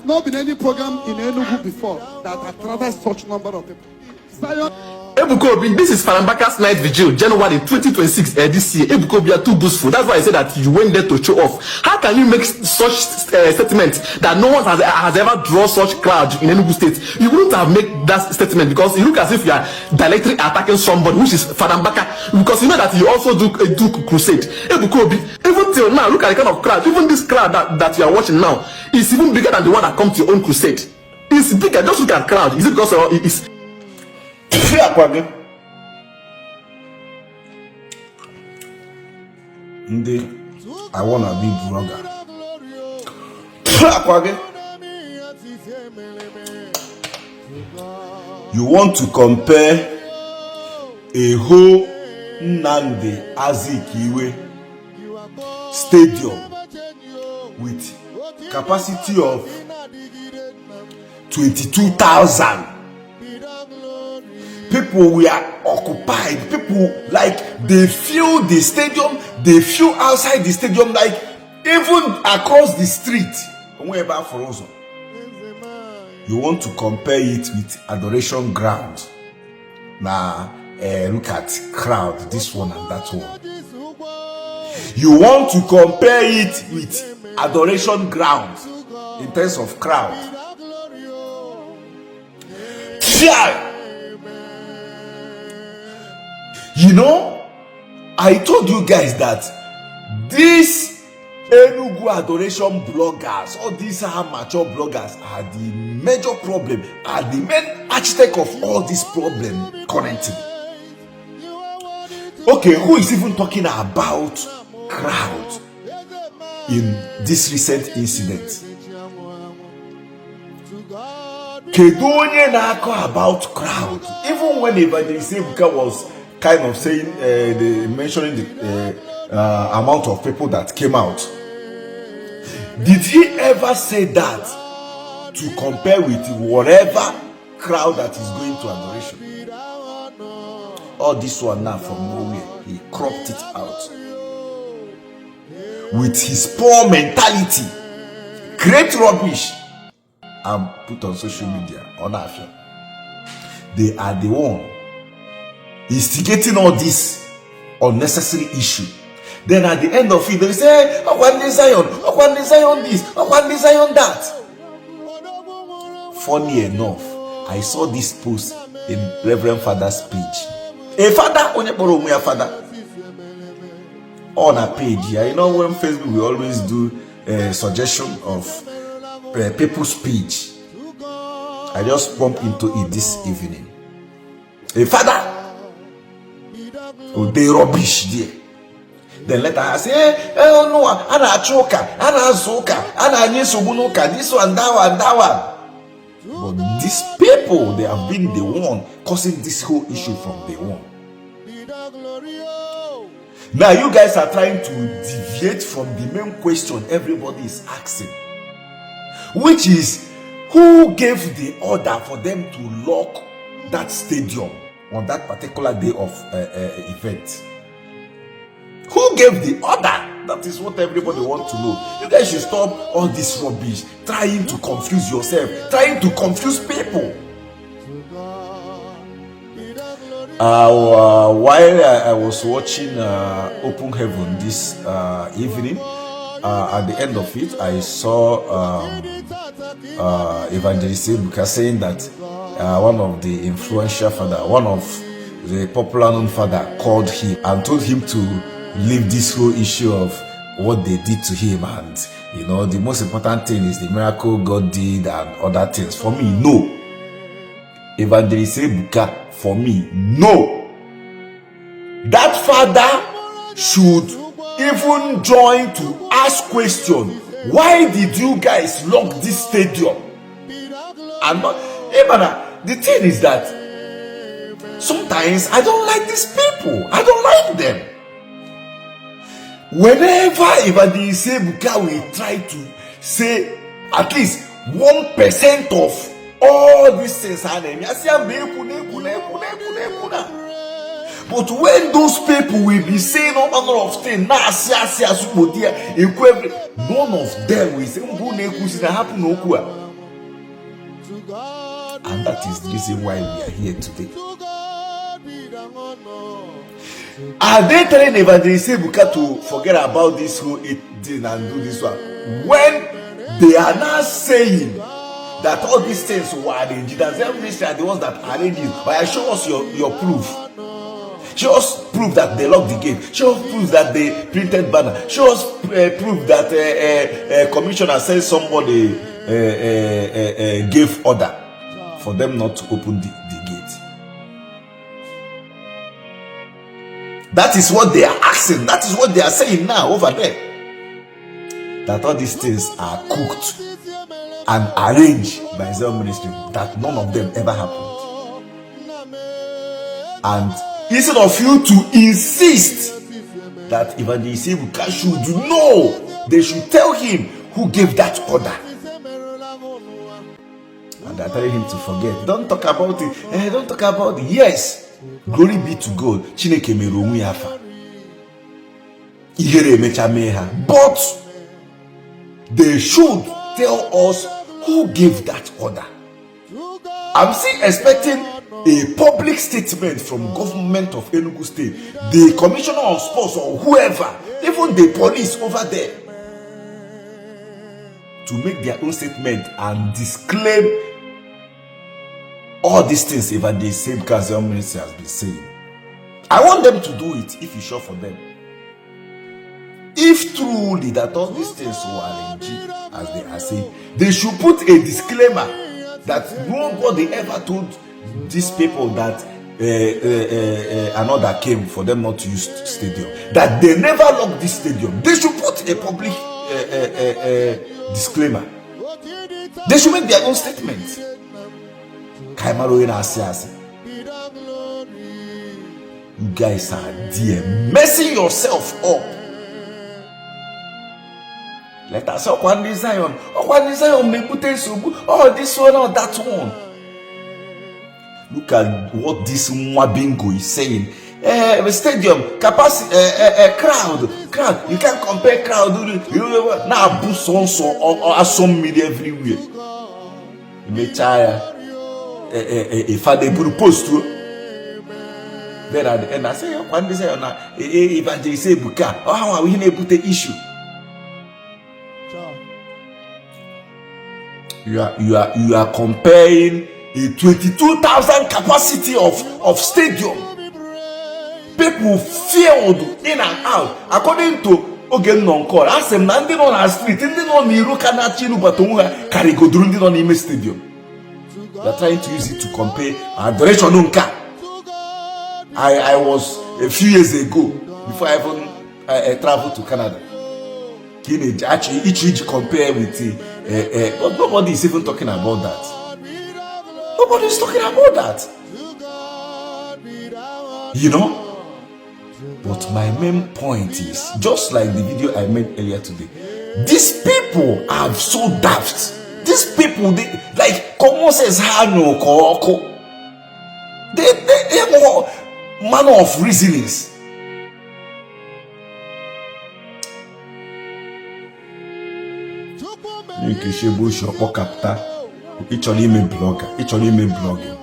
not been any program in Enugu before that attracted such number of people. Zion. Ebukobi, this is Farambaka's night vigil, January 2026 this year. Ebukobi are too boastful. That's why I said that you went there to show off. How can you make such statement that no one has ever drawn such crowd in Enugu State? You wouldn't have made that statement because you look as if you are directly attacking somebody, which is Farambaka, because you know that you also do crusade. Ebukobi, even till now, look at the kind of crowd. Even this crowd that you are watching now is even bigger than the one that comes to your own crusade. It's bigger. Just look at crowd. Is it because it's I wanna be blogger. You want to compare a whole Nnamdi Azikiwe stadium with capacity of 22,000. People were occupied. People they fill the stadium, they fill outside the stadium, like even across the street. You want to compare it with Adoration ground. Now, look at crowd, this one and that one. You want to compare it with Adoration ground in terms of crowd. You know, I told you guys that these Enugu Adoration bloggers, all these amateur bloggers are the major problem, are the main architect of all this problem currently. Okay, who is even talking about crowd in this recent incident? Kedonye na about crowd. Even when Evangelist Ebuka was kind of saying, mentioning the amount of people that came out, did he ever say that to compare with whatever crowd that is going to Adoration? All this one now from nowhere, he cropped it out with his poor mentality, great rubbish, and put on social media on Afia. They are the one instigating all this unnecessary issue. Then at the end of it, they say, I want Zion this, I want Zion that. Funny enough, I saw this post in Reverend Father's page. A father, onye father, on a page here. You know, when Facebook we always do a suggestion of people's page. I just bump into it this evening. A father, they rubbish there. Then later I say, oh no, ana choka, ana zoka, ana nyesobunoka, this one, that one. But these people, they have been the one causing this whole issue from day one. Now you guys are trying to deviate from the main question everybody is asking, which is who gave the order for them to lock that stadium on that particular day of event? Who gave the order? That is what everybody wants to know. You guys should stop all this rubbish, trying to confuse yourself, trying to confuse people. While I was watching Open Heaven this evening, at the end of it, I saw Evangelist Ebuka saying that one of the influential father, one of the popular known father, called him and told him to leave this whole issue of what they did to him, and you know, the most important thing is the miracle God did and other things. For me, no. Evangelist Ebuka, for me, no. That father should even join to ask question. Why did you guys lock this stadium? And the thing is that sometimes I don't like these people. I don't like them. Whenever Evangelist Ebuka will try to say at least 1% of all these things, but when those people will be saying all manner of things, none of them will say, And that is the reason why we are here today. Are they telling Evangelist Ebuka to forget about this whole thing and do this one? When they are now saying that all these things were arranged, that the ministry are the ones that arranged it. But show us your proof. Show us proof that they locked the gate. Show us proof that they printed banner. Show us proof that commissioner says somebody gave order for them not to open the gate. That is what they are asking. That is what they are saying now over there. That all these things are cooked and arranged by the ministry. That none of them ever happened. And instead of you to insist that Evangelist Ebuka should know, they should tell him who gave that order. And they're telling him to forget. Don't talk about it. Don't talk about it. Yes. Glory be to God. Chineke mere onwe ya afa. Ihere emecha mee ha. But they should tell us who gave that order. I'm still expecting a public statement from government of Enugu State, the commissioner of sports or whoever, even the police over there, to make their own statement and disclaim all these things Evangelist Mbaka Ministry has been saying. I want them to do it if it's sure for them. If truly that all these things were arranged as they are saying, they should put a disclaimer that nobody ever told these people that another came for them not to use stadium. That they never locked this stadium. They should put a public disclaimer. They should make their own statement. You guys are there messing yourself up. Let us talk one Zion. Oh, this one or that one. Look at what this Mwabingo is saying. Stadium capacity, crowd. You can't compare crowd. Now boost also or some media everywhere. If I did post to then at the end I say, "When they say Evangelist Ebuka, how are we able to issue?" You are comparing a 22,000 capacity of stadium. People filled in and out. According to Ogen non-call, I said, "Nandi on our street, Nandi on Miru Kanachinu Batunga, Karigodurundi on Ime Stadium." They are trying to use it to compare Adoration Nunka. I was a few years ago, before I even traveled to Canada. Actually, each compare with but nobody is even talking about that. Nobody is talking about that. You know? But my main point is, just like the video I made earlier today, these people are so daft. These people, they like, como says Hano Koko. They have all manner of reasonings. You can share bush or capta. Each only me blogger. Each only me blogging.